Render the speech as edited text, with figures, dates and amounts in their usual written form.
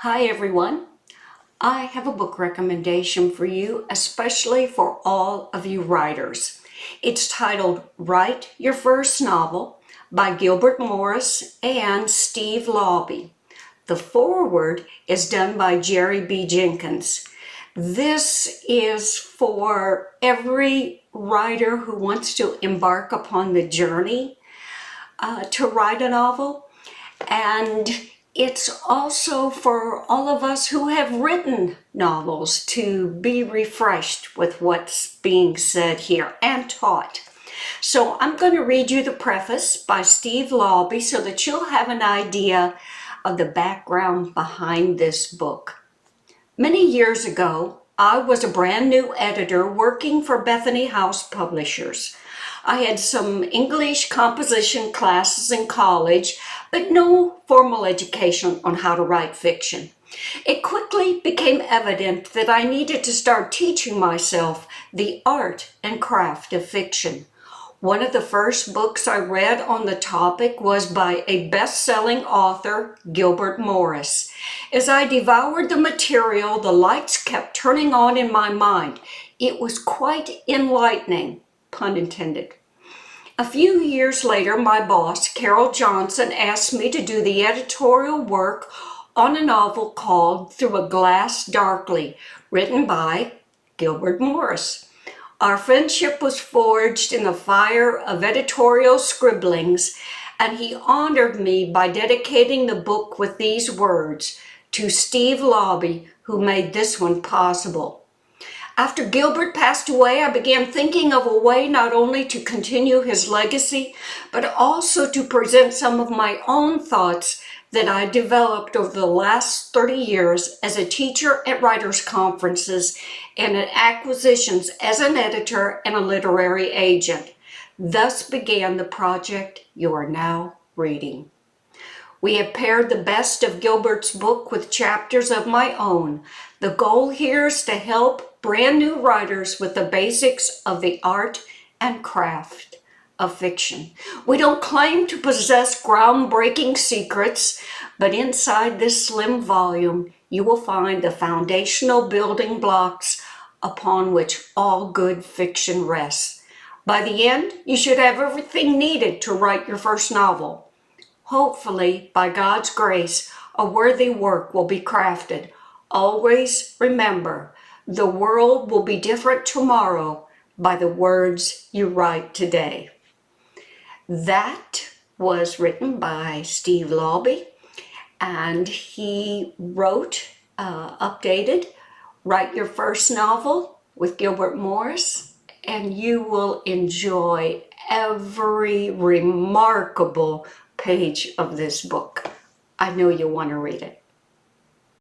Hi everyone. I have a book recommendation for you, especially for all of you writers. It's titled Write Your First Novel by Gilbert Morris and Steve Laube. The foreword is done by Jerry B. Jenkins. This is for every writer who wants to embark upon the journey to write a novel, and it's also for all of us who have written novels to be refreshed with what's being said here and taught. So I'm going to read you the preface by Steve Laube so that you'll have an idea of the background behind this book. Many years ago, I was a brand new editor working for Bethany House Publishers. I had some English composition classes in college, but no formal education on how to write fiction. It quickly became evident that I needed to start teaching myself the art and craft of fiction. One of the first books I read on the topic was by a best-selling author, Gilbert Morris. As I devoured the material, the lights kept turning on in my mind. It was quite enlightening, pun intended. A few years later, my boss, Carol Johnson, asked me to do the editorial work on a novel called Through a Glass Darkly, written by Gilbert Morris. Our friendship was forged in the fire of editorial scribblings, and he honored me by dedicating the book with these words, "To Steve Laube, who made this one possible." After Gilbert passed away, I began thinking of a way not only to continue his legacy, but also to present some of my own thoughts that I developed over the last 30 years as a teacher at writers' conferences and at acquisitions as an editor and a literary agent. Thus began the project you are now reading. We have paired the best of Gilbert's book with chapters of my own. The goal here is to help brand new writers with the basics of the art and craft of fiction. We don't claim to possess groundbreaking secrets, but inside this slim volume, you will find the foundational building blocks upon which all good fiction rests. By the end, you should have everything needed to write your first novel. Hopefully, by God's grace, a worthy work will be crafted. Always remember, the world will be different tomorrow by the words you write today. That was written by Steve Laube, and he wrote, updated, Write Your First Novel with Gilbert Morris, and you will enjoy every remarkable page of this book. I know you'll want to read it.